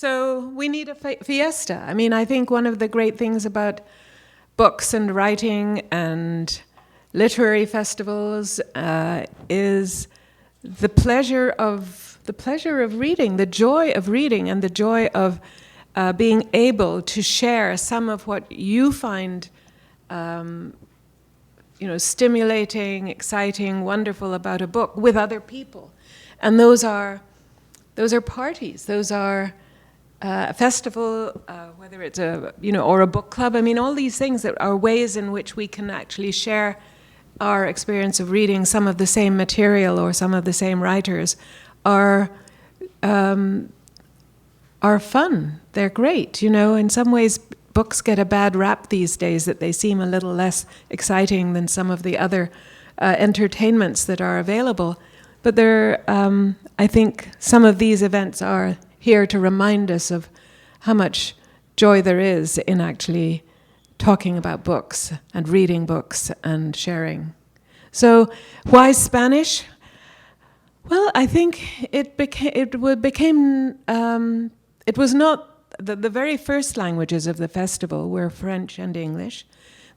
So we need a fiesta. I mean, I think one of the great things about books and writing and literary festivals is the pleasure of reading, the joy of reading, and the joy of being able to share some of what you find, stimulating, exciting, wonderful about a book with other people, and those are parties. Those are a festival, whether it's or a book club. I mean, all these things that are ways in which we can actually share our experience of reading some of the same material or some of the same writers are fun. They're great. In some ways, books get a bad rap these days, that they seem a little less exciting than some of the other entertainments that are available. But I think some of these events are here to remind us of how much joy there is in actually talking about books and reading books and sharing. So why Spanish? Well, I think it was not the very first languages of the festival were French and English.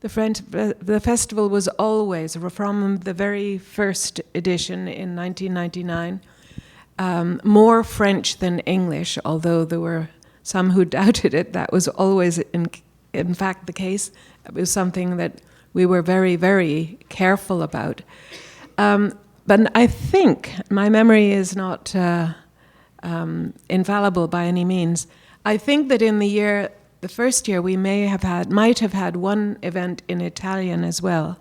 The festival was always, from the very first edition in 1999, more French than English, although there were some who doubted it. That was always, in fact, the case. It was something that we were very, very careful about. But I think, my memory is not infallible by any means, I think that in the first year, we might have had one event in Italian as well.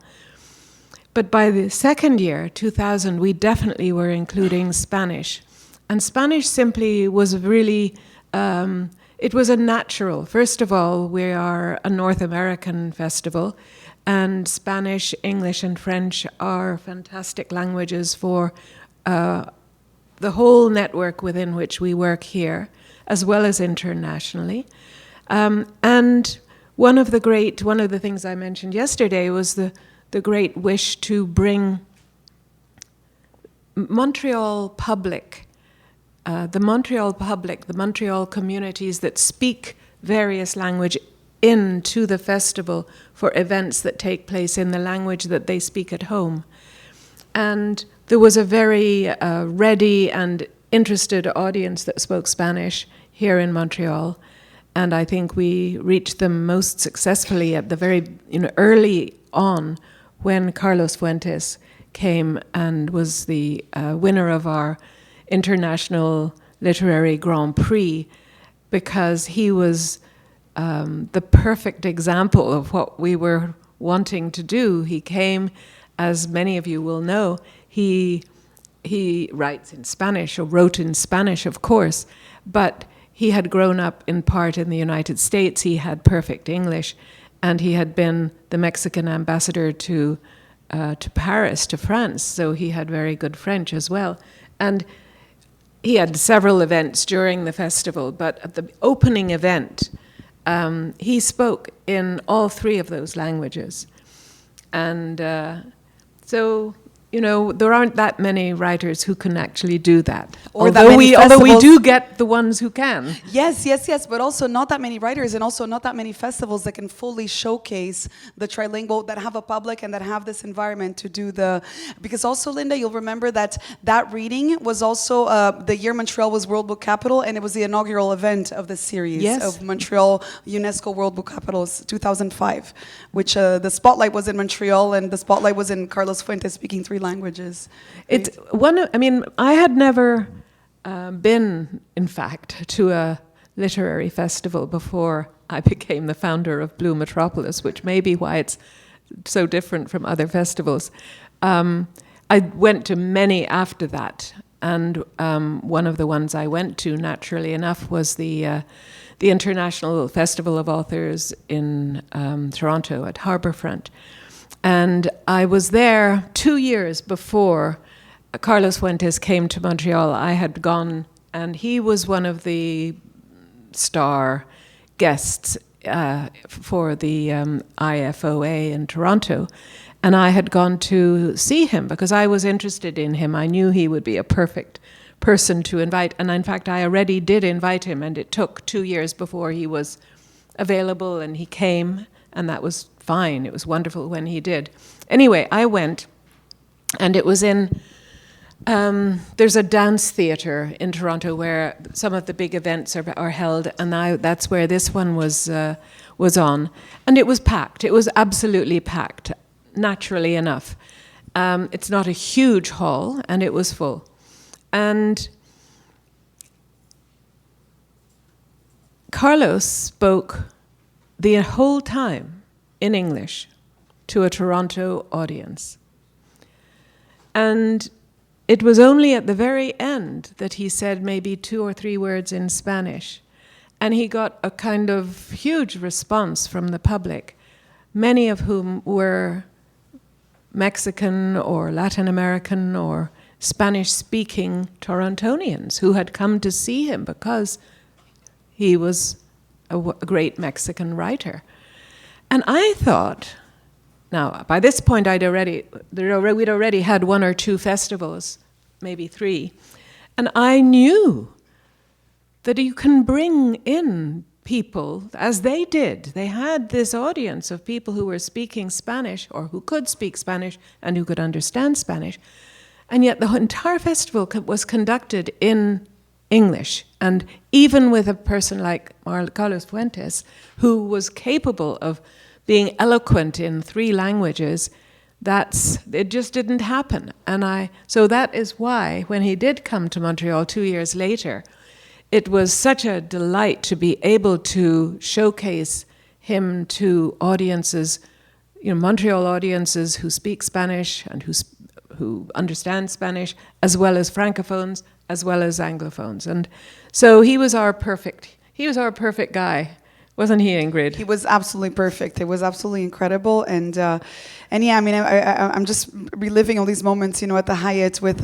But by the second year, 2000, we definitely were including Spanish. And Spanish simply was really, it was a natural. First of all, we are a North American festival, and Spanish, English, and French are fantastic languages for the whole network within which we work here, as well as internationally. And one of the things I mentioned yesterday was the great wish to bring Montreal public, the Montreal communities that speak various language into the festival for events that take place in the language that they speak at home. And there was a very ready and interested audience that spoke Spanish here in Montreal. And I think we reached them most successfully at the very early on when Carlos Fuentes came and was the winner of our International Literary Grand Prix, because he was the perfect example of what we were wanting to do. He came, as many of you will know, he writes in Spanish, or wrote in Spanish, of course, but he had grown up in part in the United States. He had perfect English, and he had been the Mexican ambassador to Paris, to France, so he had very good French as well. And he had several events during the festival, but at the opening event, he spoke in all three of those languages. And so, there aren't that many writers who can actually do that. Although we do get the ones who can. Yes, but also not that many writers, and also not that many festivals that can fully showcase the trilingual, that have a public and that have this environment to do because also, Linda, you'll remember that reading was also the year Montreal was World Book Capital, and it was the inaugural event of the series of Montreal UNESCO World Book Capitals 2005, which the spotlight was in Montreal, and the spotlight was in Carlos Fuentes speaking three languages. I had never been, in fact, to a literary festival before I became the founder of Blue Metropolis, which may be why it's so different from other festivals. I went to many after that, and one of the ones I went to, naturally enough, was the International Festival of Authors in Toronto at Harbourfront. And I was there 2 years before Carlos Fuentes came to Montreal. I had gone, and he was one of the star guests for the IFOA in Toronto. And I had gone to see him because I was interested in him. I knew he would be a perfect person to invite. And in fact, I already did invite him, and it took 2 years before he was available, and he came, and that was fine. It was wonderful when he did. Anyway, I went, and it was in, there's a dance theatre in Toronto where some of the big events are held, and that's where this one was on. And it was packed. It was absolutely packed, naturally enough. It's not a huge hall, and it was full. And Carlos spoke the whole time in English to a Toronto audience. And it was only at the very end that he said maybe 2 or 3 words in Spanish. And he got a kind of huge response from the public, many of whom were Mexican or Latin American or Spanish-speaking Torontonians who had come to see him because he was a great Mexican writer. And I thought, now by this point we'd already had 1 or 2 festivals, maybe 3, and I knew that you can bring in people, as they did. They had this audience of people who were speaking Spanish, or who could speak Spanish and who could understand Spanish, and yet the entire festival was conducted in English. And even with a person like Carlos Fuentes, who was capable of being eloquent in 3 languages, it just didn't happen. So that is why, when he did come to Montreal 2 years later, it was such a delight to be able to showcase him to audiences, Montreal audiences who speak Spanish and who understand Spanish, as well as Francophones, as well as Anglophones. And so he was our perfect guy, wasn't he, Ingrid? He was absolutely perfect. It was absolutely incredible, and yeah, I mean, I'm just reliving all these moments, at the Hyatt with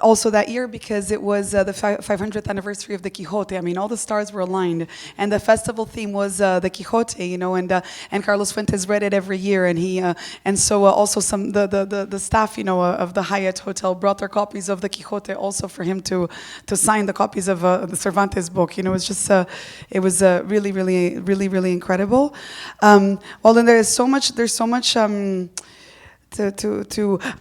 also that year, because it was the 500th anniversary of the Quixote. I mean, all the stars were aligned, and the festival theme was the Quixote, and Carlos Fuentes read it every year, and he and so also some the staff, of the Hyatt Hotel brought their copies of the Quixote also for him to sign the copies of the Cervantes book. It's just it was really incredible. Well, then there's so much.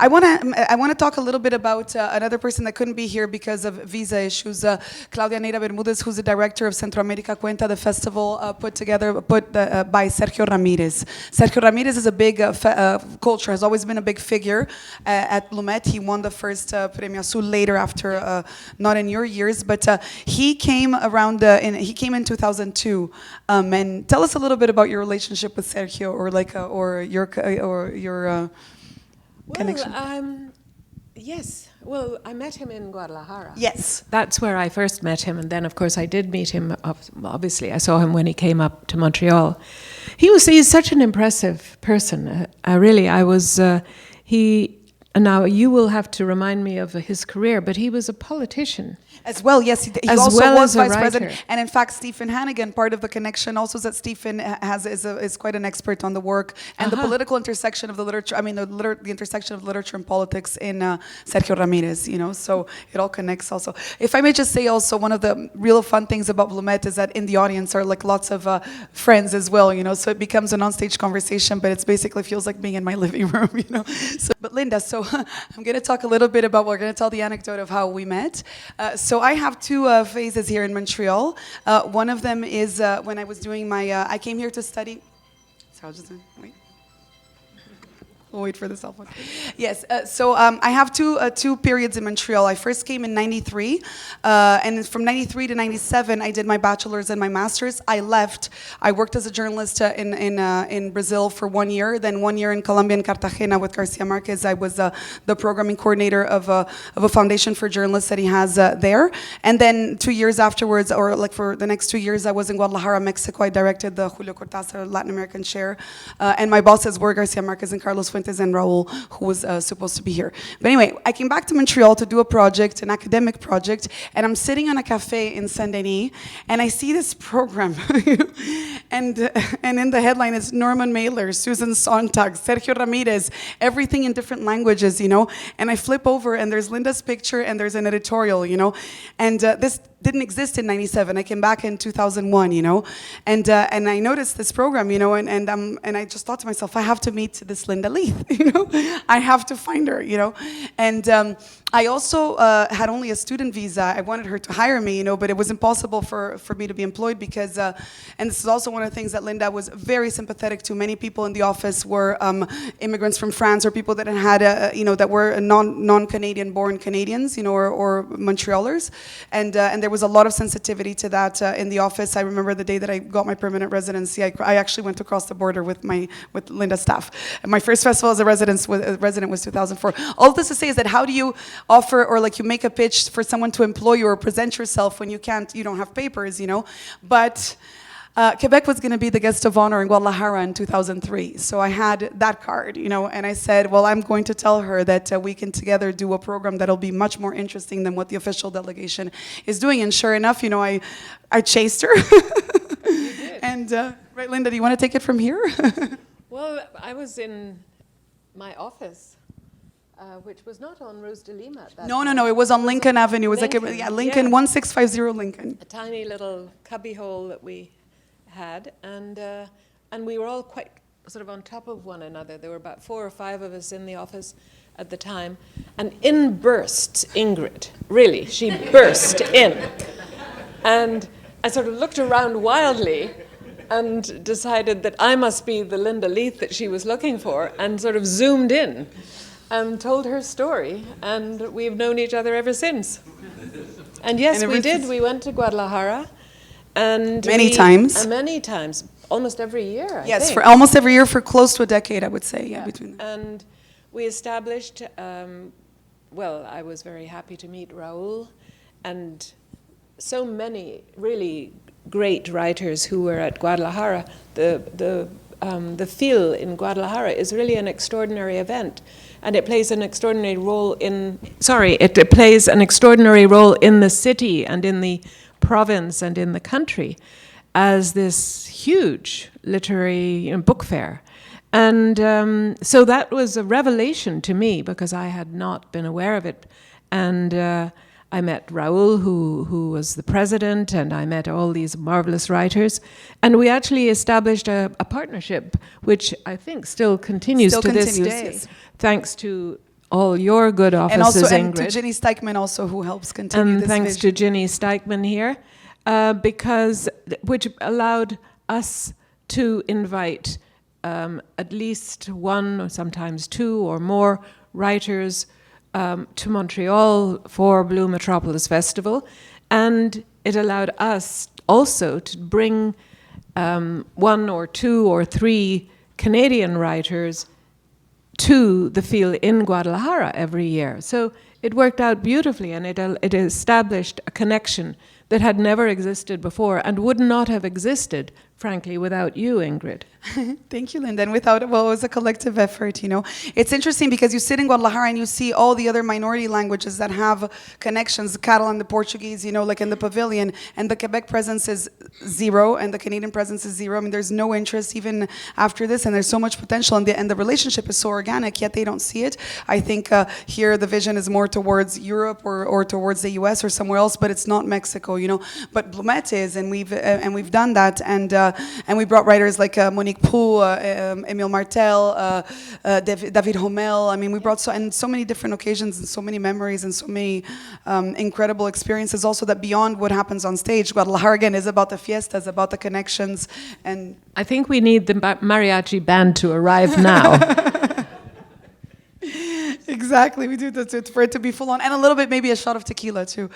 I want to talk a little bit about another person that couldn't be here because of visa issues. Claudia Neira Bermudez, who's the director of Centroamérica Cuenta, the festival put by Sergio Ramirez. Sergio Ramirez is a big culture, has always been a big figure at Blue Met. He won the first Premio Azul later, after not in your years, but he came he came in 2002. And tell us a little bit about your relationship with Sergio, or your connection. Yes. Well, I met him in Guadalajara. Yes. That's where I first met him, and then, of course, I did meet him. Obviously, I saw him when he came up to Montreal. He's such an impressive person. Now, you will have to remind me of his career, but he was a politician. As well, yes, he also was vice president. And in fact, Stephen Hannigan, part of the connection also is that Stephen is quite an expert on the work and the political intersection of the literature. I mean, the intersection of literature and politics in Sergio Ramirez. So it all connects. Also, if I may just say, also one of the real fun things about Blue Met is that in the audience are lots of friends as well. So it becomes an onstage conversation, but it basically feels like being in my living room. So, but Linda, so I'm going to talk a little bit about. We're going to tell the anecdote of how we met. So I have 2 phases here in Montreal. One of them is when I was doing I came here to study. So I'll just wait. We'll wait for the cell phone. Yes, so I have two periods in Montreal. I first came in 93, and from 93 to 97, I did my bachelor's and my master's. I left. I worked as a journalist in Brazil for 1 year, then 1 year in Colombia, in Cartagena with Garcia Marquez. I was the programming coordinator of a foundation for journalists that he has there. And then 2 years afterwards, or for the next 2 years, I was in Guadalajara, Mexico. I directed the Julio Cortázar Latin American chair, and my bosses were Garcia Marquez and Carlos Fuentes. Fuentes and Raul, who was supposed to be here. But anyway, I came back to Montreal to do a project, an academic project, and I'm sitting on a cafe in Saint-Denis, and I see this program. and in the headline is Norman Mailer, Susan Sontag, Sergio Ramirez, everything in different languages, And I flip over, and there's Linda's picture, and there's an editorial, And this didn't exist in '97. I came back in 2001, And I noticed this program, and I just thought to myself, I have to meet this Linda Leith, I have to find her, And I also had only a student visa. I wanted her to hire me, but it was impossible for me to be employed because, and this is also one of the things that Linda was very sympathetic to. Many people in the office were immigrants from France or people that had, that were non-Canadian born Canadians, or Montrealers, and there was a lot of sensitivity to that in the office. I remember the day that I got my permanent residency. I actually went across the border with Linda's staff. And my first festival as a resident was 2004. All this to say is that how do you offer or you make a pitch for someone to employ you or present yourself when you don't have papers, But Quebec was going to be the guest of honor in Guadalajara in 2003. So I had that card, and I said, well, I'm going to tell her that we can together do a program that'll be much more interesting than what the official delegation is doing. And sure enough, I chased her. You did. And, right, Linda, do you want to take it from here? Well, I was in my office, which was not on Rose de Lima at that time. No, it was on Lincoln Avenue. It was Lincoln, Lincoln, yeah. 1650 Lincoln. A tiny little cubbyhole that we had, and we were all quite sort of on top of one another. There were about 4 or 5 of us in the office at the time, and in bursts Ingrid. Really, she burst in. And I sort of looked around wildly and decided that I must be the Linda Leith that she was looking for, and sort of zoomed in and told her story, and we've known each other ever since. And yes, we did. We went to Guadalajara. And many times, almost every year. Yes, I think. for almost every year for close to a decade, I would say. Yeah, between them. And we established. Well, I was very happy to meet Raul, and so many really great writers who were at Guadalajara. The Fil in Guadalajara is really an extraordinary event, and it plays an extraordinary role in. It plays an extraordinary role in the city and in the province and in the country as this huge literary book fair. And so that was a revelation to me because I had not been aware of it. And I met Raul, who was the president, and I met all these marvelous writers. And we actually established a partnership, which I think still continues to this day, yes. Thanks to all your good offices, and Ingrid. to Ginny Steichman also, who helps continue this thanks vision. to Ginny Steichman here, which allowed us to invite at least 1 or sometimes 2 or more writers to Montreal for Blue Metropolis Festival. And it allowed us also to bring 1 or 2 or 3 Canadian writers to the Fil in Guadalajara every year. So it worked out beautifully, and it established a connection that had never existed before and would not have existed, frankly, without you, Ingrid. Thank you, Linda. And it was a collective effort, It's interesting because you sit in Guadalajara and you see all the other minority languages that have connections, the Catalan, the Portuguese, like in the pavilion, and the Quebec presence is 0 and the Canadian presence is 0. I mean, there's no interest even after this, and there's so much potential, and the relationship is so organic, yet they don't see it. I think here the vision is more towards Europe or towards the US or somewhere else, but it's not Mexico, But Blue Met is, and we've done that, and we brought writers like Monique Pou, Emile Martel, David Homel. I mean, we brought so many different occasions and so many memories and so many incredible experiences. Also, that beyond what happens on stage, Guadalajara again is about the fiestas, about the connections, and I think we need the mariachi band to arrive now. Exactly, we do that for it to be full on, and a little bit maybe a shot of tequila too.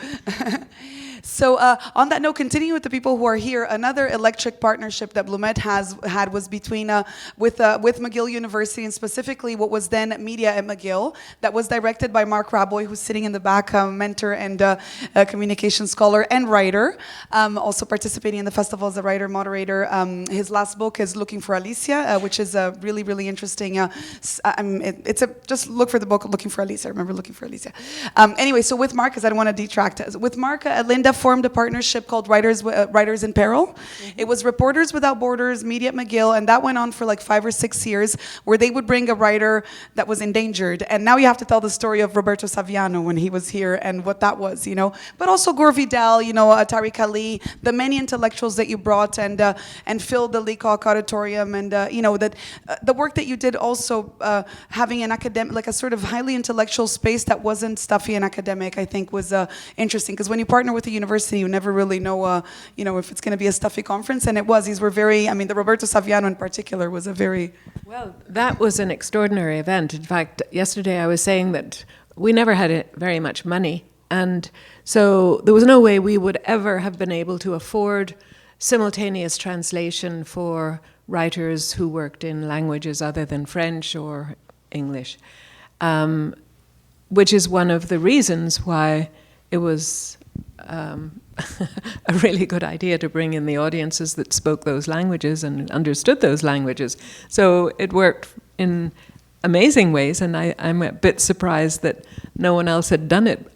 So on that note, continuing with the people who are here, another electric partnership that Blue Met had was between with McGill University, and specifically what was then Media at McGill, that was directed by Mark Raboy, who's sitting in the back, mentor and communication scholar and writer, also participating in the festival as a writer moderator. His last book is Looking for Alicia, which is a really interesting. Just look for the book Looking for Alicia. I remember Looking for Alicia. Anyway, so with Mark, because I don't want to detract, with Mark, Linda formed a partnership called Writers in Peril. Mm-hmm. It was Reporters Without Borders, Media at McGill, and that went on for like 5 or 6 years, where they would bring a writer that was endangered. And now you have to tell the story of Roberto Saviano when he was here and what that was, But also Gore Vidal, Tariq Ali, the many intellectuals that you brought and filled the Leacock Auditorium, and that the work that you did also having an academic, like a sort of highly intellectual space that wasn't stuffy and academic, I think was interesting, because when you partner with a university, you never really know, if it's going to be a stuffy conference, and it was. These were very, the Roberto Saviano in particular was a very... Well, that was an extraordinary event. In fact, yesterday I was saying that we never had very much money, and so there was no way we would ever have been able to afford simultaneous translation for writers who worked in languages other than French or English, which is one of the reasons why it was a really good idea to bring in the audiences that spoke those languages and understood those languages. So it worked in amazing ways, and I'm a bit surprised that no one else had done it.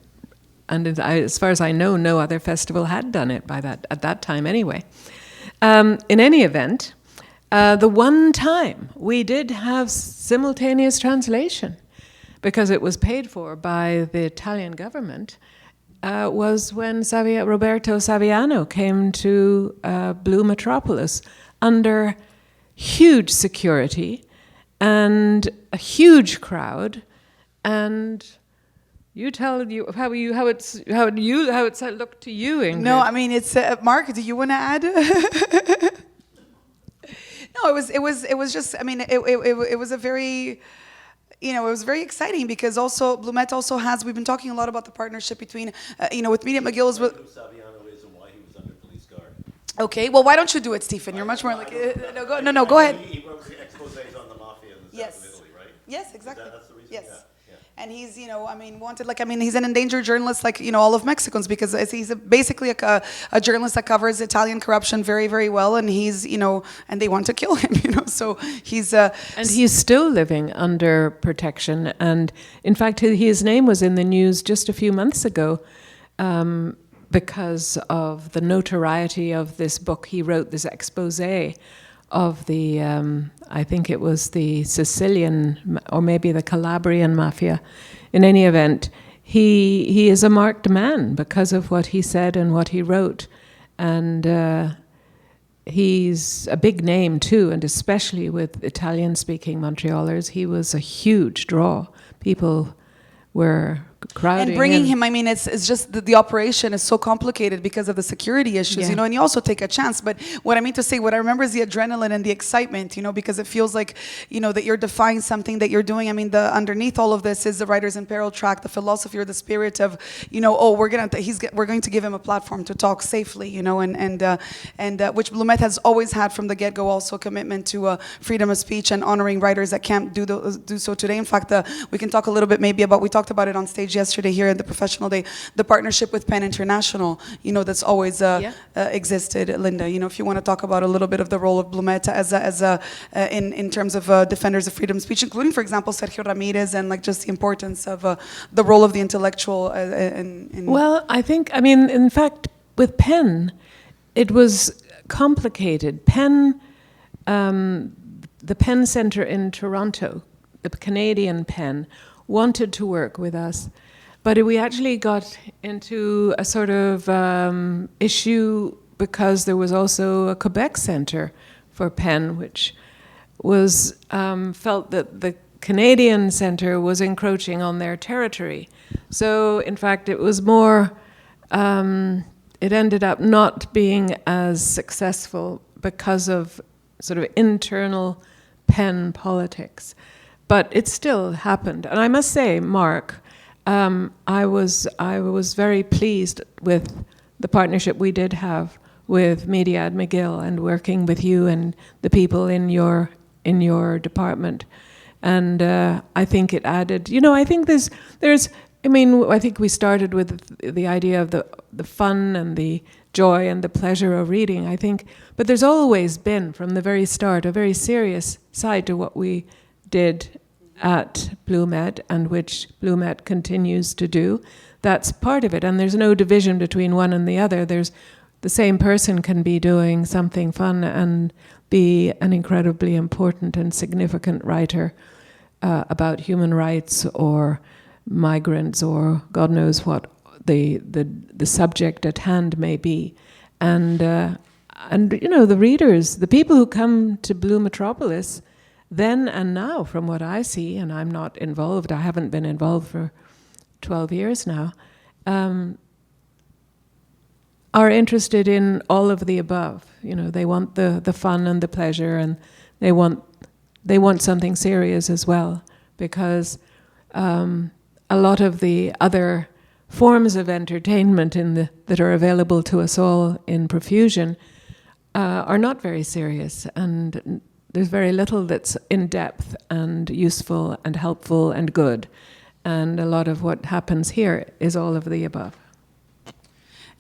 And as far as I know, no other festival had done it at that time anyway. In any event, the one time we did have simultaneous translation, because it was paid for by the Italian government, was when Roberto Saviano came to Blue Metropolis under huge security and a huge crowd. And you tell how it looked to you, Ingrid. No, it's Mark. Do you want to add? No, it was just. It was a very. It was very exciting, because also Blue Met also has. We've been talking a lot about the partnership between, with Media McGill. Who Saviano is and why he was under police guard. Okay, well, why don't you do it, Stephen? You're much more like. No, go ahead. He wrote the exposés on the mafia in the south of Italy, right? Yes, exactly. That's the reason. Yes. Yeah. And he's, wanted, he's an endangered journalist, all of Mexicans, because he's basically a journalist that covers Italian corruption very, very well, and he's, and they want to kill him, so he's... and he's still living under protection, and in fact, his name was in the news just a few months ago, because of the notoriety of this book. He wrote this exposé of the, I think it was the Sicilian or maybe the Calabrian mafia. In any event, he is a marked man because of what he said and what he wrote. And he's a big name too, and especially with Italian-speaking Montrealers, he was a huge draw. People were crowding. And bringing him, it's just the operation is so complicated because of the security issues, and you also take a chance. But what I mean to say, what I remember is the adrenaline and the excitement, because it feels like, that you're defying something that you're doing. Underneath all of this is the Writers in Peril track, the philosophy or the spirit of, we're going to give him a platform to talk safely, and which Blue Met has always had from the get-go, also a commitment to freedom of speech and honoring writers that can't do so today. In fact, we can talk a little bit maybe about, we talked about it on stage yesterday here at the Professional Day, the partnership with PEN International, that's always existed. Linda, if you want to talk about a little bit of the role of Blue Met in terms of defenders of freedom of speech, including, for example, Sergio Ramirez, and just the importance of the role of the intellectual. Well, I think, in fact, with PEN, it was complicated. PEN, the PEN Center in Toronto, the Canadian PEN, wanted to work with us, but we actually got into a sort of issue because there was also a Quebec Center for PEN, which was felt that the Canadian Center was encroaching on their territory. So, in fact, it was more, it ended up not being as successful because of sort of internal PEN politics. But it still happened. And I must say, Mark, I was very pleased with the partnership we did have with Mediad McGill and working with you and the people in your department. And I think it added, I think I think we started with the idea of the fun and the joy and the pleasure of reading, I think. But there's always been, from the very start, a very serious side to what we did at Blue Met, and which Blue Met continues to do. That's part of it. And there's no division between one and the other. There's the same person can be doing something fun and be an incredibly important and significant writer about human rights or migrants or God knows what the subject at hand may be. And the readers, the people who come to Blue Metropolis then and now, from what I see, and I'm not involved, I haven't been involved for 12 years now, are interested in all of the above. They want the fun and the pleasure, and they want something serious as well, because a lot of the other forms of entertainment that are available to us all in profusion are not very serious, and there's very little that's in depth and useful and helpful and good. And a lot of what happens here is all of the above.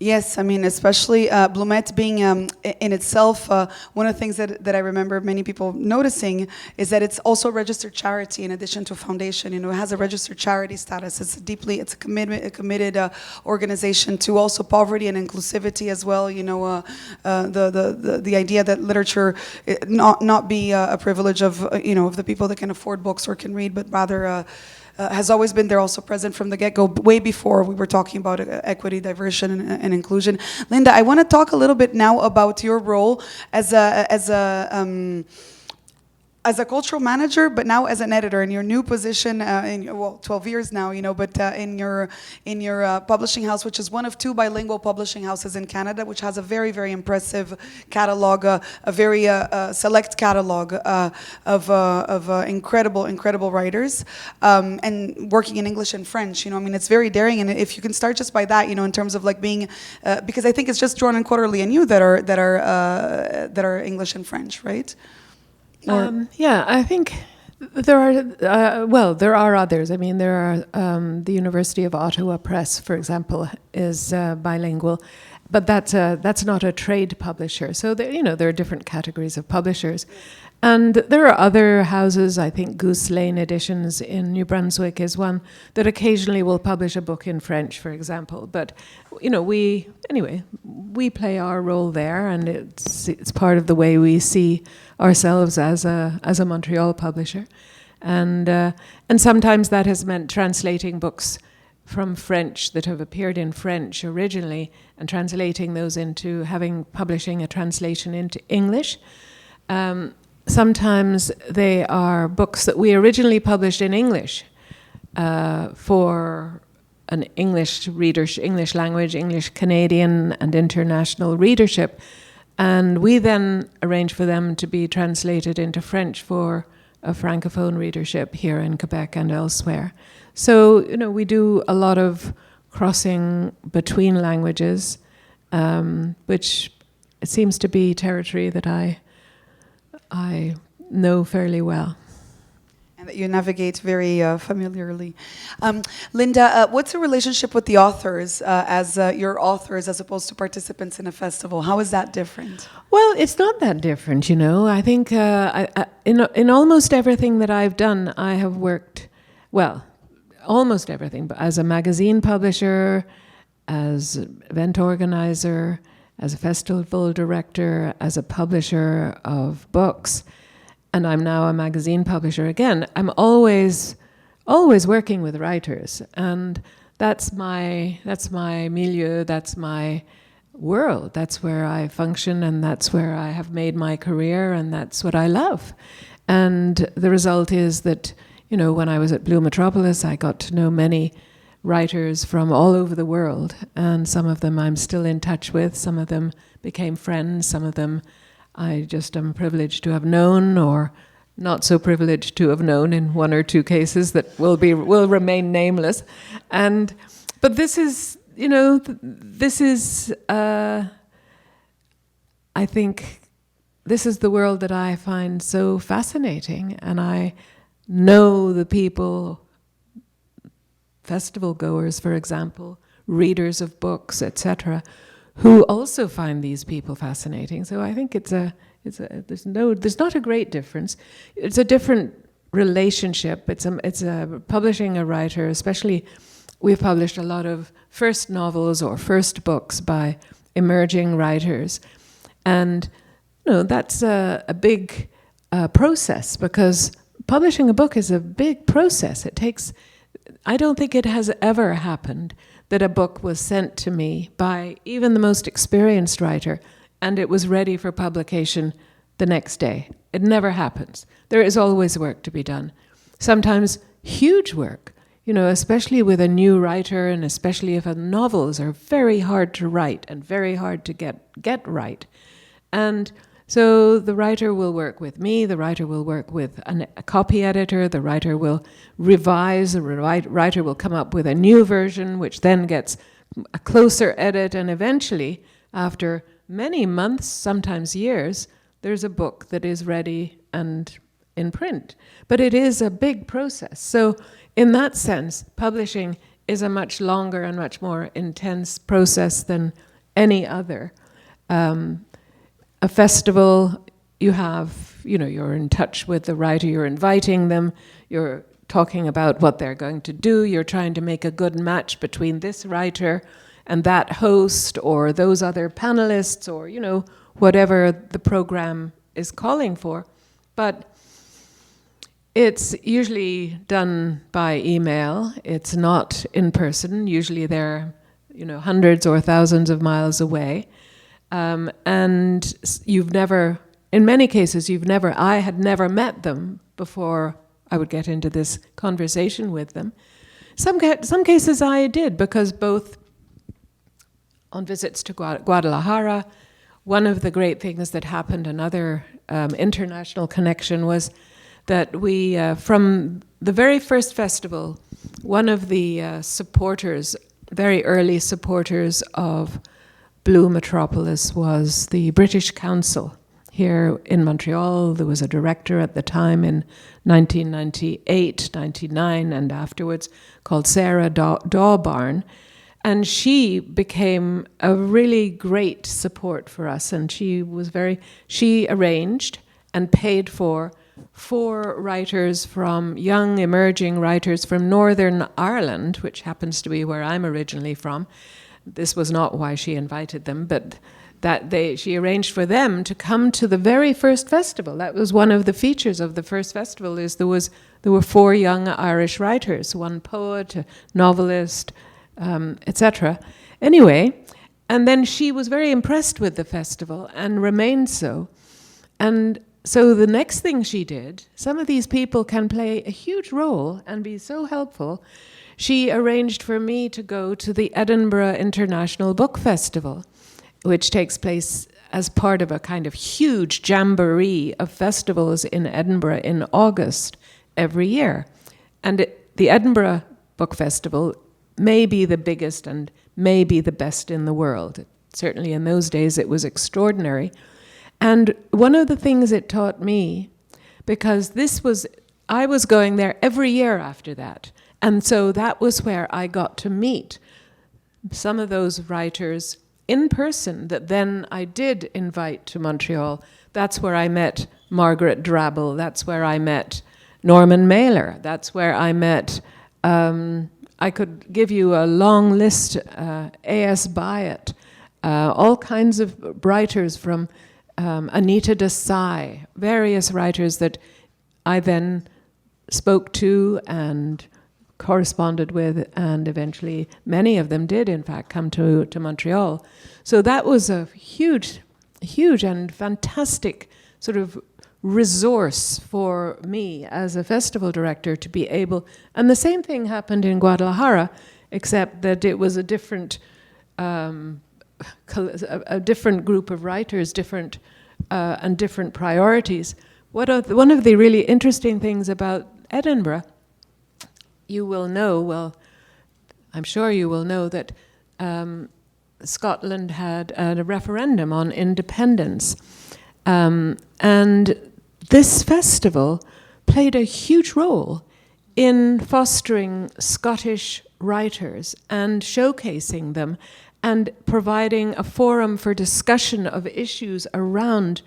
Yes, I mean, especially Blue Met being in itself, one of the things that I remember many people noticing is that it's also a registered charity in addition to a foundation. It has a registered charity status. It's a committed organization to also poverty and inclusivity as well. The idea that literature not be a privilege of of the people that can afford books or can read, but rather has always been there, also present from the get-go, way before we were talking about equity, diversity, and inclusion. Linda, I want to talk a little bit now about your role as a cultural manager, but now as an editor in your new position, 12 years now, but in your publishing house, which is one of 2 bilingual publishing houses in Canada, which has a very, very impressive catalog, a very select catalog of incredible writers, and working in English and French. It's very daring, and if you can start just by that, in terms of like being, because I think it's just Drawn and Quarterly and you that are English and French, right? I think there are there are others. I mean, there are the University of Ottawa Press, for example, is bilingual, but that's not a trade publisher. So there are different categories of publishers, and there are other houses. I think Goose Lane Editions in New Brunswick is one that occasionally will publish a book in French, for example. But we play our role there, and it's part of the way we see ourselves as a Montreal publisher, and sometimes that has meant translating books from French that have appeared in French originally and translating those into publishing a translation into English. Sometimes they are books that we originally published in English for an English readership, English language, English Canadian and international readership. And we then arrange for them to be translated into French for a Francophone readership here in Quebec and elsewhere. So, we do a lot of crossing between languages, which seems to be territory that I know fairly well. And that you navigate very familiarly. Linda, what's the relationship with the authors as your authors as opposed to participants in a festival? How is that different? Well, it's not that different, I think in almost everything that I've done, I have worked, almost everything, but as a magazine publisher, as event organizer, as a festival director, as a publisher of books, and I'm now a magazine publisher again. I'm always working with writers, and that's my milieu, that's my world, that's where I function, and that's where I have made my career, and that's what I love. And the result is that, when I was at Blue Metropolis, I got to know many writers from all over the world, and some of them I'm still in touch with, some of them became friends, some of them I just am privileged to have known, or not so privileged to have known in 1 or 2 cases that will remain nameless. But this is, this is, I think, this is the world that I find so fascinating, and I know the people, festival goers, for example, readers of books, etc., who also find these people fascinating. So I think there's not a great difference. It's a different relationship. It's publishing a writer, especially we've published a lot of first novels or first books by emerging writers, and that's a big process, because publishing a book is a big process. I don't think it has ever happened that a book was sent to me by even the most experienced writer and it was ready for publication the next day. It never happens. There is always work to be done. Sometimes huge work, especially with a new writer, and especially if novels are very hard to write and very hard to get right. And so the writer will work with me, the writer will work with a copy editor, the writer will revise, the writer will come up with a new version, which then gets a closer edit, and eventually, after many months, sometimes years, there's a book that is ready and in print. But it is a big process. So in that sense, publishing is a much longer and much more intense process than any other. A festival, you're in touch with the writer, you're inviting them, you're talking about what they're going to do, you're trying to make a good match between this writer and that host or those other panelists, or, whatever the program is calling for. But it's usually done by email, it's not in person, usually they're, hundreds or thousands of miles away. And in many cases, I had never met them before I would get into this conversation with them. Some cases I did, because both on visits to Guadalajara, one of the great things that happened, another international connection, was that we, from the very first festival, one of the supporters, very early supporters of Blue Metropolis, was the British Council here in Montreal. There was a director at the time in 1998, 99, and afterwards, called Sarah Dawbarn. And she became a really great support for us. And she arranged and paid for 4 writers young emerging writers from Northern Ireland, which happens to be where I'm originally from. This was not why she invited them, but she arranged for them to come to the very first festival. That was one of the features of the first festival, is there were 4 young Irish writers, one poet, a novelist, etc. Anyway, and then she was very impressed with the festival and remained so. And so the next thing she did, some of these people can play a huge role and be so helpful. She arranged for me to go to the Edinburgh International Book Festival, which takes place as part of a kind of huge jamboree of festivals in Edinburgh in August every year. And the Edinburgh Book Festival may be the biggest and may be the best in the world. Certainly in those days it was extraordinary. And one of the things it taught me, because I was going there every year after that, and so that was where I got to meet some of those writers in person that then I did invite to Montreal. That's where I met Margaret Drabble. That's where I met Norman Mailer. That's where I met, I could give you a long list, A.S. Byatt, all kinds of writers from Anita Desai, various writers that I then spoke to and corresponded with, and eventually many of them did, in fact, come to Montreal. So that was a huge and fantastic sort of resource for me as a festival director to be able, and the same thing happened in Guadalajara, except that it was a different group of writers, and different priorities. One of the really interesting things about Edinburgh, you will know, well, I'm sure you will know that Scotland had a referendum on independence. And this festival played a huge role in fostering Scottish writers and showcasing them and providing a forum for discussion of issues around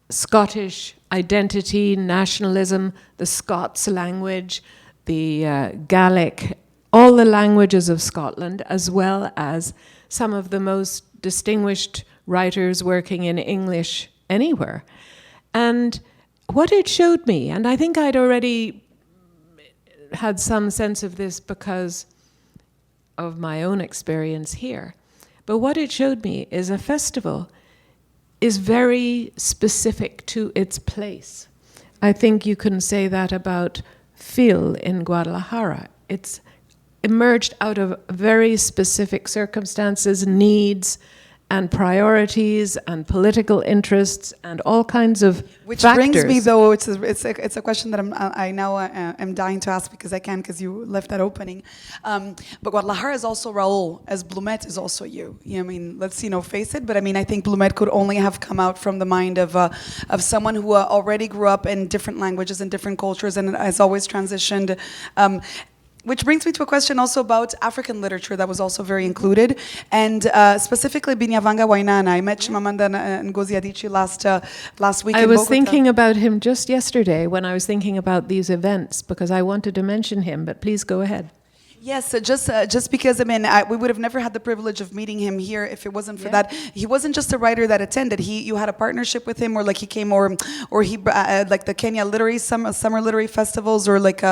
Scottish identity, nationalism, the Scots language, the Gaelic, all the languages of Scotland, as well as some of the most distinguished writers working in English anywhere. And what it showed me, and I think I'd already had some sense of this because of my own experience here, but what it showed me is a festival is very specific to its place. I think you can say that about Phil in Guadalajara. It's emerged out of very specific circumstances, needs, and priorities, and political interests, and all kinds of Which factors. brings me, though, it's a question that I now am dying to ask because I can, because you left that opening. But Guadalajara is also Raul, as Blue Met is also you. I mean, let's face it. But I mean, I think Blue Met could only have come out from the mind of someone who already grew up in different languages and different cultures, and has always transitioned. Which brings me to a question also about African literature that was also very included, and specifically Binyavanga Wainaina. I met Chimamanda Ngozi Adichie last week. I in was Bogota. thinking about him just yesterday when I was thinking about these events, because I wanted to mention him, but please go ahead. Yes, just because, I mean, we would have never had the privilege of meeting him here if it wasn't for that. He wasn't just a writer that attended. You had a partnership with him, or like he came, or he like the Kenya Literary Summer Literary Festivals, or like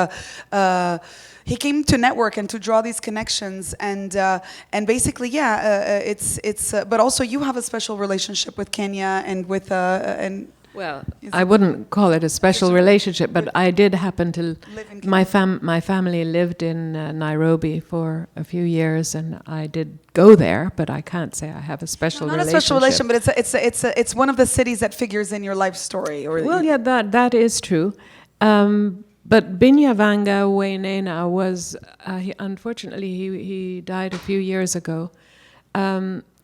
he came to network and to draw these connections, and basically, it's. But also, you have a special relationship with Kenya and with and. Well, I wouldn't call it a special relationship, but I did happen to. My family lived in Nairobi for a few years, and I did go there, but I can't say I have a special relationship. Not a special relation, but it's one of the cities that figures in your life story. Well, yeah, that is true. But Binyavanga Wainaina was, unfortunately, he died a few years ago.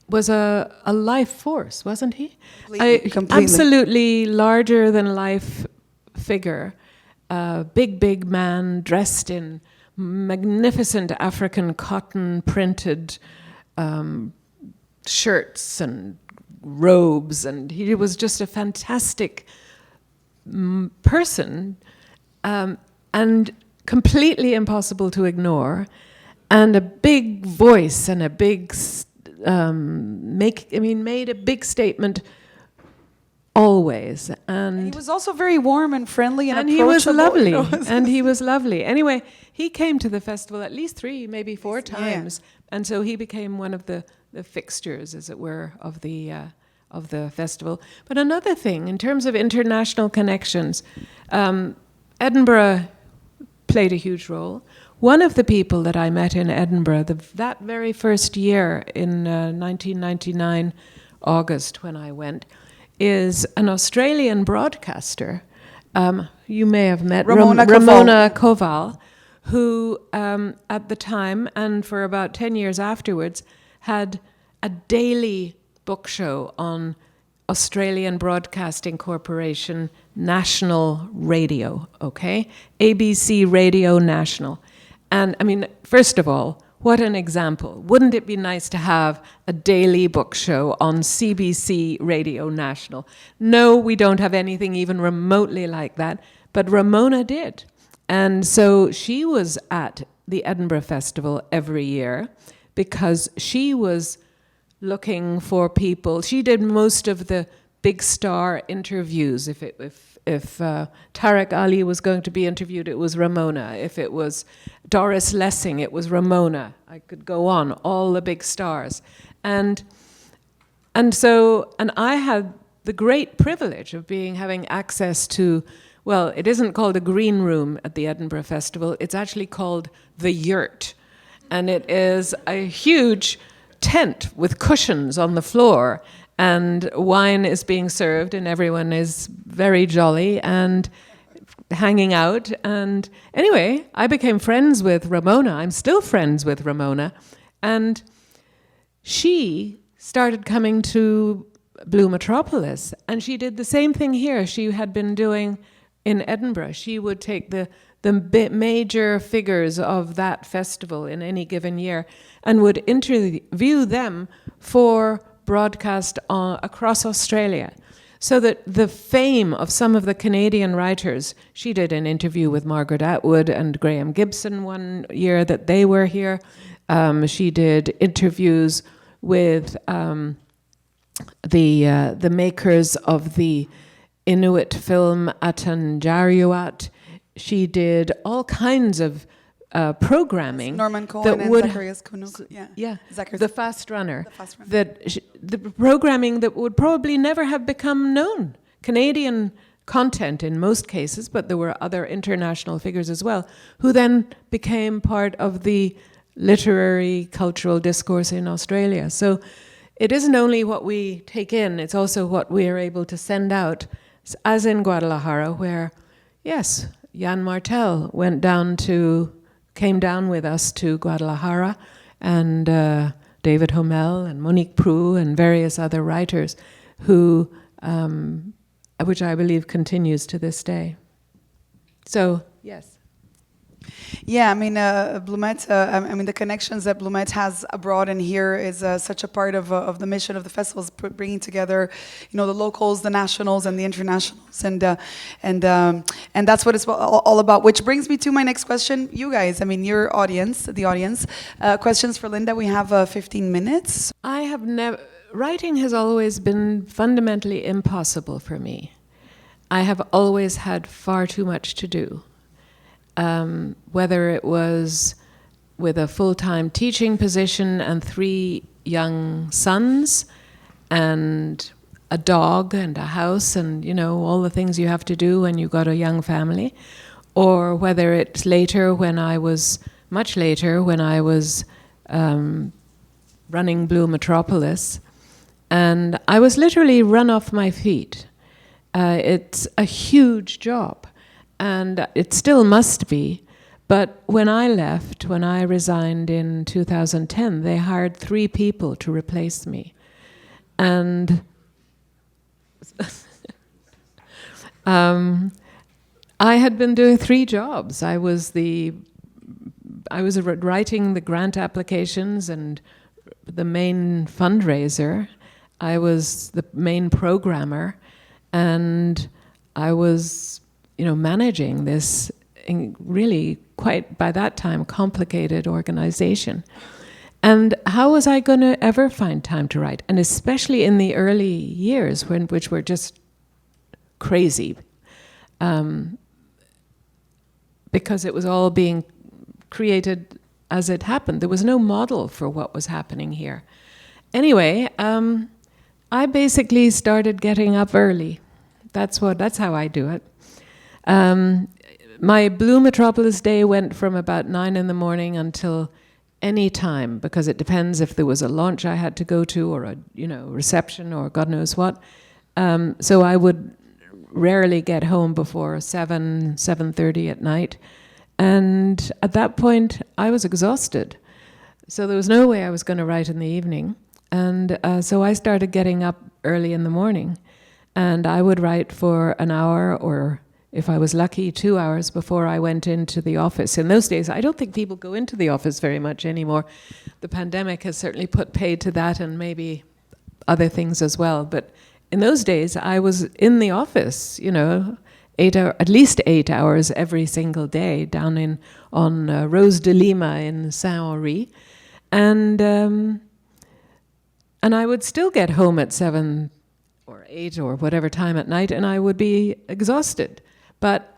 Was a life force, wasn't he? Completely. Absolutely larger than life figure. Big man dressed in magnificent African cotton printed shirts and robes, and he was just a fantastic person, and completely impossible to ignore, and a big voice and a big made a big statement always, and he was also very warm and friendly and he was lovely, approachable. and he was lovely. Anyway, he came to the festival at least 3, maybe 4 times, and so he became one of the fixtures, as it were, of the festival. But another thing, in terms of international connections, Edinburgh played a huge role. One of the people that I met in Edinburgh that very first year in 1999, August, when I went, is an Australian broadcaster. You may have met Ramona Koval, who at the time and for about 10 years afterwards had a daily book show on Australian Broadcasting Corporation National Radio, okay? ABC Radio National. And I mean, first of all, what an example. Wouldn't it be nice to have a daily book show on CBC Radio National? No, we don't have anything even remotely like that, but Ramona did. And so she was at the Edinburgh Festival every year because she was looking for people. She did most of the big star interviews. If Tariq Ali was going to be interviewed, it was Ramona. If it was Doris Lessing, it was Ramona. I could go on, all the big stars. And I had the great privilege of having access to, well, it isn't called a green room at the Edinburgh Festival, it's actually called the Yurt. And it is a huge tent with cushions on the floor, and wine is being served, and everyone is very jolly and hanging out. And anyway, I became friends with Ramona. I'm still friends with Ramona. And she started coming to Blue Metropolis, and she did the same thing here. She had been doing in Edinburgh. She would take the major figures of that festival in any given year and would interview them for broadcast across Australia. So that the fame of some of the Canadian writers, she did an interview with Margaret Atwood and Graham Gibson one year that they were here. She did interviews with the makers of the Inuit film Atanjariuat. She did all kinds of programming. Norman Cohen and Zacharias Kunuk. Yeah, Zacharias. The Fast Runner. The Fast Runner. The programming that would probably never have become known. Canadian content in most cases, but there were other international figures as well, who then became part of the literary cultural discourse in Australia. So it isn't only what we take in, it's also what we are able to send out, as in Guadalajara, where, yes, Jan Martel came down with us to Guadalajara, and David Homel and Monique Prue and various other writers who, which I believe continues to this day. So, yes. Yeah, I mean, Blumet, I mean, the connections that Blumet has abroad and here is such a part of the mission of the festival, is bringing together, you know, the locals, the nationals, and the internationals, and that's what it's all about. Which brings me to my next question, you guys. I mean, your audience, the audience. Questions for Linda. We have 15 minutes. I have never. Writing has always been fundamentally impossible for me. I have always had far too much to do. Whether it was with a full-time teaching position and 3 young sons and a dog and a house and, you know, all the things you have to do when you've got a young family, or whether it's much later when I was running Blue Metropolis, and I was literally run off my feet. It's a huge job. And it still must be, but when I resigned in 2010, they hired 3 people to replace me. And I had been doing 3 jobs. I was writing the grant applications and the main fundraiser. I was the main programmer, and I was managing this really quite, by that time, complicated organization. And how was I going to ever find time to write? And especially in the early years, which were just crazy, because it was all being created as it happened. There was no model for what was happening here. Anyway, I basically started getting up early. That's how I do it. My Blue Metropolis day went from about 9 in the morning until any time, because it depends if there was a launch I had to go to or a reception or God knows what. So I would rarely get home before 7:30 at night. And at that point, I was exhausted. So there was no way I was going to write in the evening. And so I started getting up early in the morning. And I would write for an hour, or if I was lucky, 2 hours before I went into the office. In those days, I don't think people go into the office very much anymore. The pandemic has certainly put paid to that, and maybe other things as well. But in those days, I was in the office, at least 8 hours every single day down on Rose de Lima in Saint-Henri. And I would still get home at 7 or 8 or whatever time at night, and I would be exhausted. But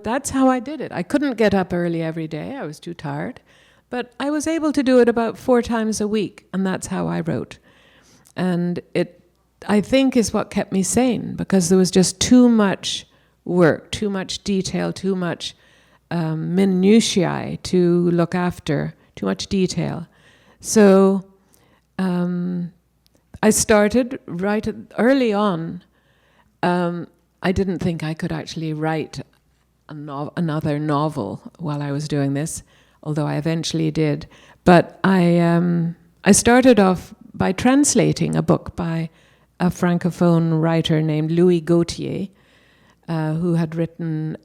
that's how I did it. I couldn't get up early every day. I was too tired. But I was able to do it about 4 times a week, and that's how I wrote. And it, I think, is what kept me sane, because there was just too much work, too much detail, too much minutiae to look after, too much detail. So I started right early on. I didn't think I could actually write another novel while I was doing this, although I eventually did. But I started off by translating a book by a francophone writer named Louis Gautier, who had written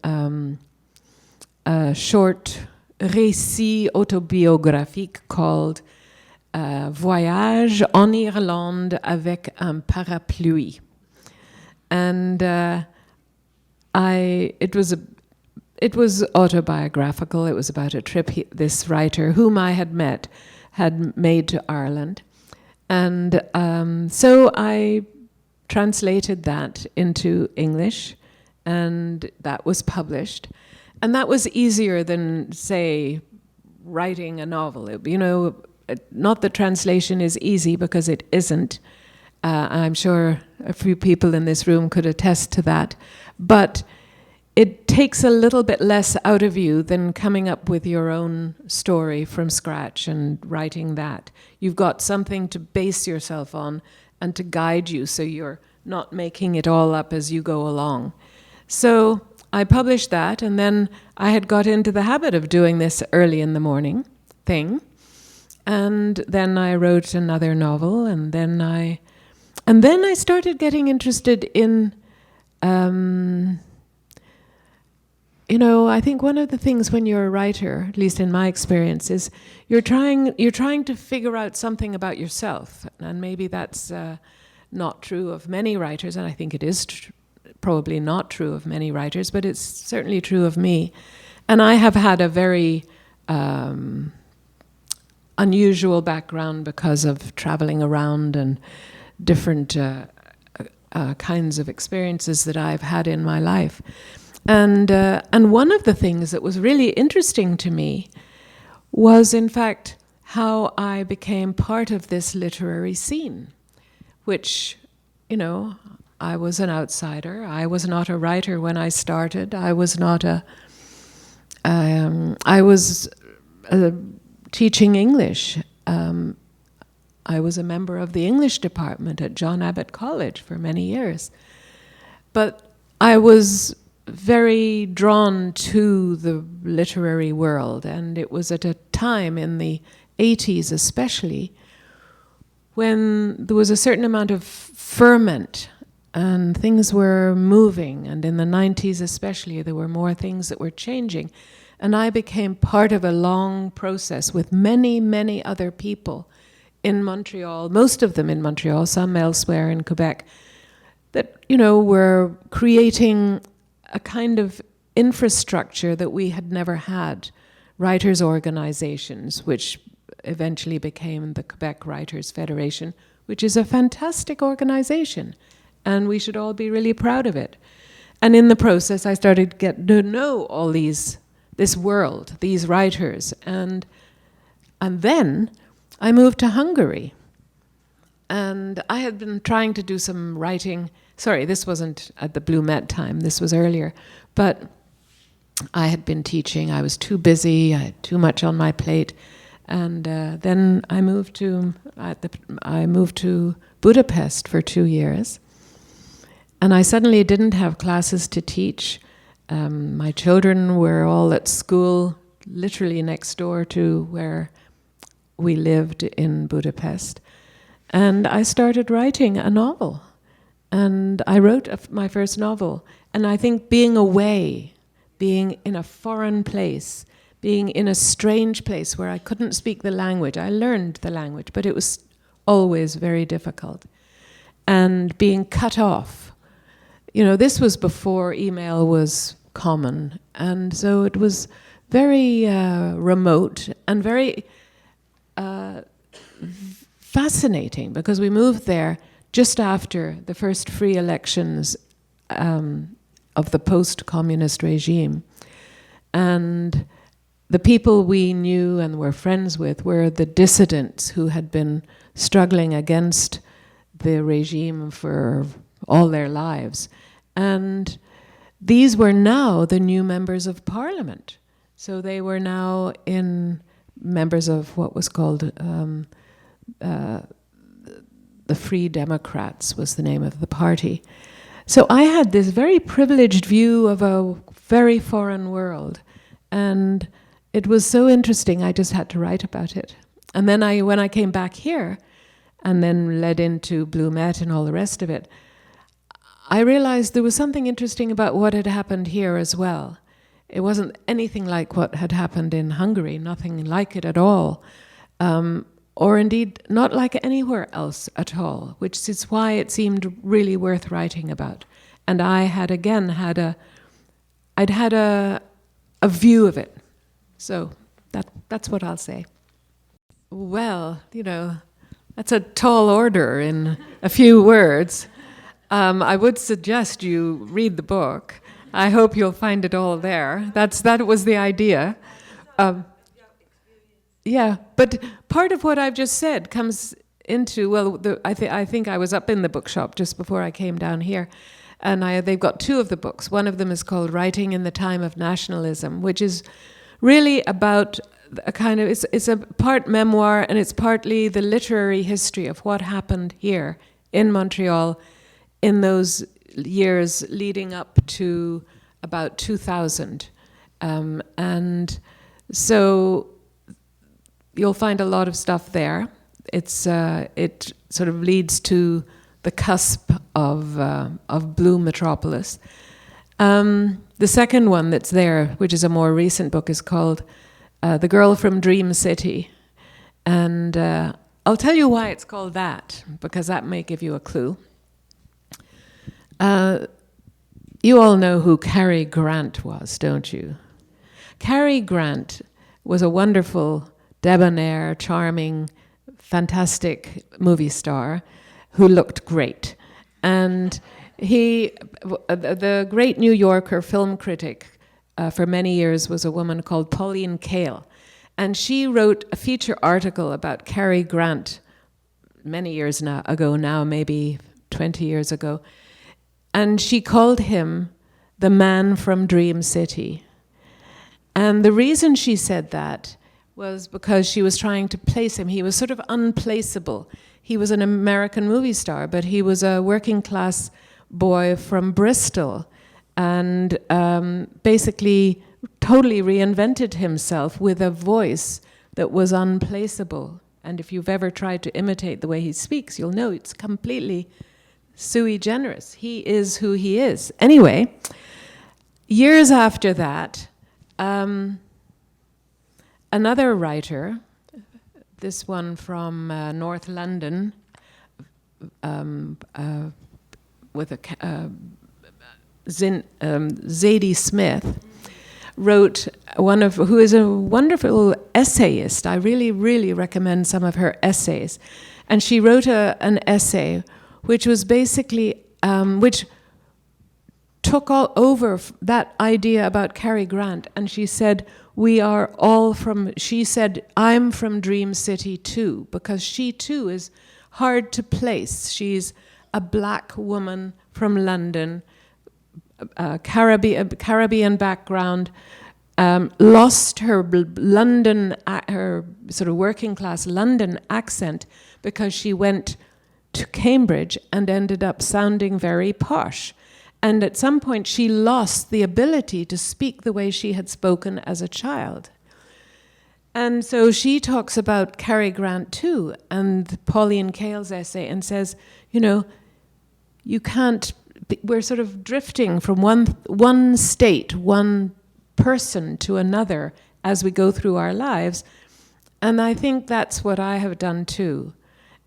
a short récit autobiographique called Voyage en Irlande avec un parapluie. And it was autobiographical. It was about a trip this writer, whom I had met, had made to Ireland. And so I translated that into English, and that was published. And that was easier than, say, writing a novel. Not that translation is easy, because it isn't. I'm sure a few people in this room could attest to that. But it takes a little bit less out of you than coming up with your own story from scratch and writing that. You've got something to base yourself on and to guide you, so you're not making it all up as you go along. So I published that, and then I had got into the habit of doing this early in the morning thing. And then I wrote another novel, and then I started getting interested in I think one of the things when you're a writer, at least in my experience, is you're trying to figure out something about yourself. And maybe that's not true of many writers, and I think it is probably not true of many writers, but it's certainly true of me. And I have had a very unusual background because of traveling around and different kinds of experiences that I've had in my life. And one of the things that was really interesting to me was, in fact, how I became part of this literary scene, which, I was an outsider. I was not a writer when I started. I was teaching English. I was a member of the English department at John Abbott College for many years. But I was very drawn to the literary world, and it was at a time in the 80s especially when there was a certain amount of ferment and things were moving, and in the 90s especially there were more things that were changing, and I became part of a long process with many, many other people in Montreal, most of them in Montreal, some elsewhere in Quebec, that were creating a kind of infrastructure that we had never had, writers' organizations, which eventually became the Quebec Writers' Federation, which is a fantastic organization, and we should all be really proud of it. And in the process, I started to get to know all this world, these writers, and then I moved to Hungary. And I had been trying to do some writing. Sorry, this wasn't at the Blue Met time, this was earlier. But I had been teaching, I was too busy, I had too much on my plate. And then I moved to Budapest for 2 years. And I suddenly didn't have classes to teach. My children were all at school, literally next door to where we lived in Budapest. And I started writing a novel. And I wrote my first novel. And I think being away, being in a foreign place, being in a strange place where I couldn't speak the language, I learned the language, but it was always very difficult. And being cut off. This was before email was common. And so it was very remote and very fascinating, because we moved there just after the first free elections of the post-communist regime. And the people we knew and were friends with were the dissidents who had been struggling against the regime for all their lives. And these were now the new members of parliament. So they were now members of what was called the Free Democrats was the name of the party. So I had this very privileged view of a very foreign world. And it was so interesting, I just had to write about it. And then when I came back here, and then led into Blue Met and all the rest of it, I realized there was something interesting about what had happened here as well. It wasn't anything like what had happened in Hungary, nothing like it at all, or indeed not like anywhere else at all, which is why it seemed really worth writing about. And I had again I'd had a view of it. So that's what I'll say. Well, that's a tall order in a few words. I would suggest you read the book. I hope you'll find it all there. That was the idea. Yeah, but part of what I've just said comes into, I think I was up in the bookshop just before I came down here, and they've got two of the books. One of them is called Writing in the Time of Nationalism, which is really about a kind of, it's a part memoir and it's partly the literary history of what happened here in Montreal in those years leading up to about 2000. And so you'll find a lot of stuff there. It sort of leads to the cusp of Blue Metropolis. The second one that's there, which is a more recent book, is called The Girl from Dream City. And I'll tell you why it's called that, because that may give you a clue. You all know who Cary Grant was, don't you? Cary Grant was a wonderful, debonair, charming, fantastic movie star who looked great. And he, the great New Yorker film critic for many years was a woman called Pauline Kael. And she wrote a feature article about Cary Grant many years ago now, maybe 20 years ago. And she called him the man from Dream City. And the reason she said that was because she was trying to place him. He was sort of unplaceable. He was an American movie star, but he was a working class boy from Bristol and basically totally reinvented himself with a voice that was unplaceable. And if you've ever tried to imitate the way he speaks, you'll know it's completely sui generis. He is who he is. Anyway, years after that, another writer, this one from North London, with Zadie Smith, wrote who is a wonderful essayist. I really, really recommend some of her essays. And she wrote an essay which was basically, which took all over that idea about Cary Grant. And she said, she said, I'm from Dream City too, because she too is hard to place. She's a black woman from London, Caribbean background, lost her London, her sort of working class London accent because she went to Cambridge and ended up sounding very posh. And at some point she lost the ability to speak the way she had spoken as a child. And so she talks about Cary Grant too, and Pauline Kael's essay, and says, you can't, we're sort of drifting from one state, one person to another as we go through our lives. And I think that's what I have done too.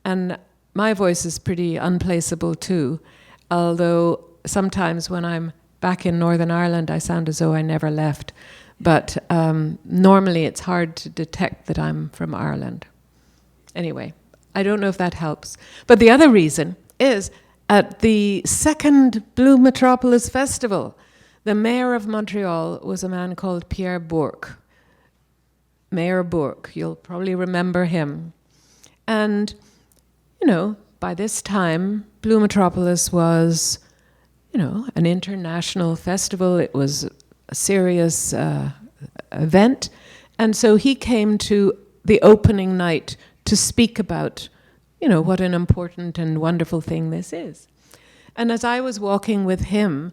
And my voice is pretty unplaceable too, although sometimes when I'm back in Northern Ireland, I sound as though I never left. But normally it's hard to detect that I'm from Ireland. Anyway, I don't know if that helps. But the other reason is at the second Blue Metropolis Festival, the mayor of Montreal was a man called Pierre Bourque. Mayor Bourque, you'll probably remember him. And, by this time, Blue Metropolis was, an international festival. It was a serious event. And so he came to the opening night to speak about, what an important and wonderful thing this is. And as I was walking with him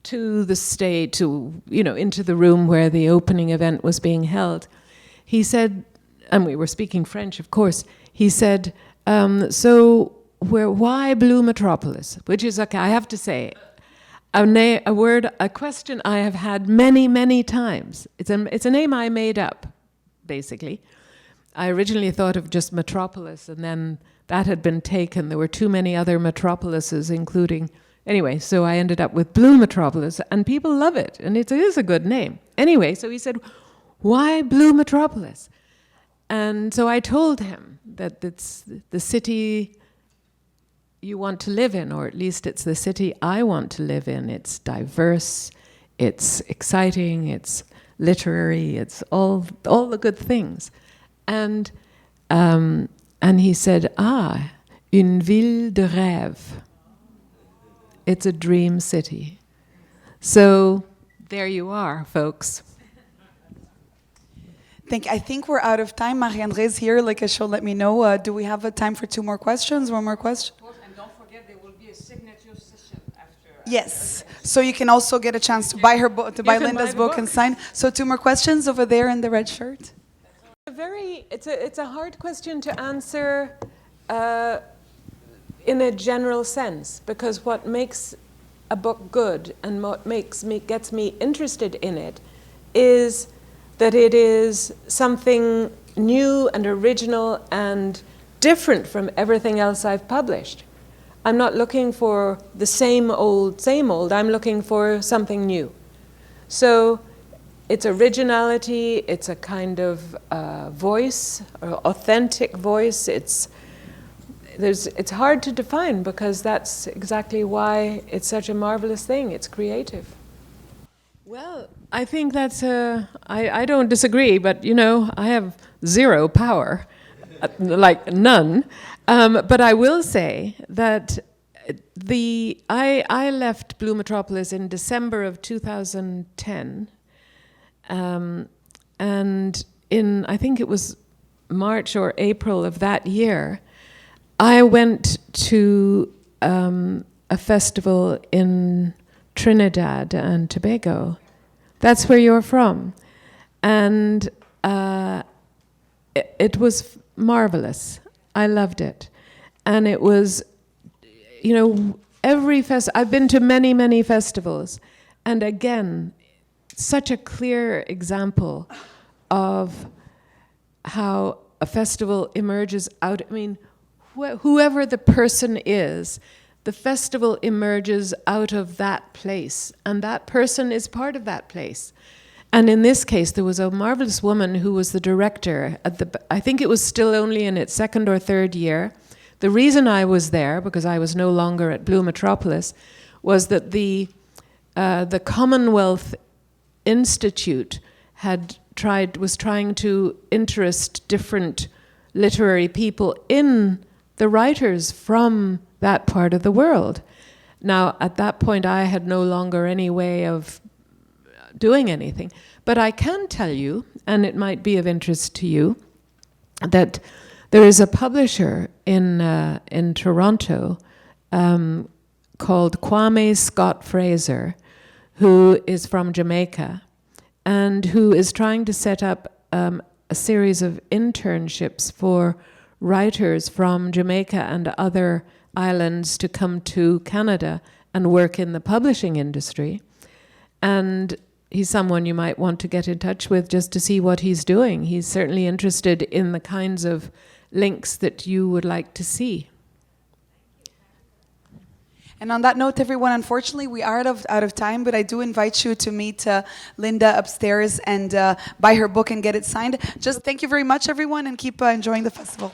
to the stage, into the room where the opening event was being held, he said, and we were speaking French, of course, he said, So why Blue Metropolis? Which is, okay, I have to say, a question I have had many, many times. It's a name I made up, basically. I originally thought of just Metropolis, and then that had been taken. There were too many other metropolises, including... Anyway, so I ended up with Blue Metropolis, and people love it, and it is a good name. Anyway, so he said, why Blue Metropolis? And so I told him that it's the city you want to live in, or at least it's the city I want to live in. It's diverse, it's exciting, it's literary, it's all the good things. And he said, une ville de rêve. It's a dream city. So there you are, folks. I think we're out of time. Marie-André is here, like she'll let me know. Do we have a time for two more questions? One more question? And don't forget, there will be a signature session after. Yes. So you can also get a chance to buy her book, to buy Linda's book and sign. So two more questions over there in the red shirt. It's a hard question to answer in a general sense, because what makes a book good and what gets me interested in it is that it is something new and original and different from everything else I've published. I'm not looking for the same old. I'm looking for something new. So it's originality, it's a kind of voice, or authentic voice. It's hard to define, because that's exactly why it's such a marvelous thing. It's creative. Well, I think that's I don't disagree, but I have zero power, like none. But I will say that I left Blue Metropolis in December of 2010, and in, I think it was March or April of that year, I went to a festival in Trinidad and Tobago. That's where you're from. And it was marvelous. I loved it. And it was, I've been to many, many festivals. And again, such a clear example of how a festival emerges out. I mean, whoever the person is, the festival emerges out of that place, and that person is part of that place. And in this case, there was a marvelous woman who was the director I think it was still only in its second or third year. The reason I was there, because I was no longer at Blue Metropolis, was that the Commonwealth Institute was trying to interest different literary people in the writers from that part of the world. Now, at that point, I had no longer any way of doing anything. But I can tell you, and it might be of interest to you, that there is a publisher in Toronto called Kwame Scott Fraser, who is from Jamaica, and who is trying to set up a series of internships for writers from Jamaica and other islands to come to Canada and work in the publishing industry. And he's someone you might want to get in touch with just to see what he's doing. He's certainly interested in the kinds of links that you would like to see. And on that note, everyone, unfortunately, we are out of time, but I do invite you to meet Linda upstairs and buy her book and get it signed. Just thank you very much, everyone, and keep enjoying the festival.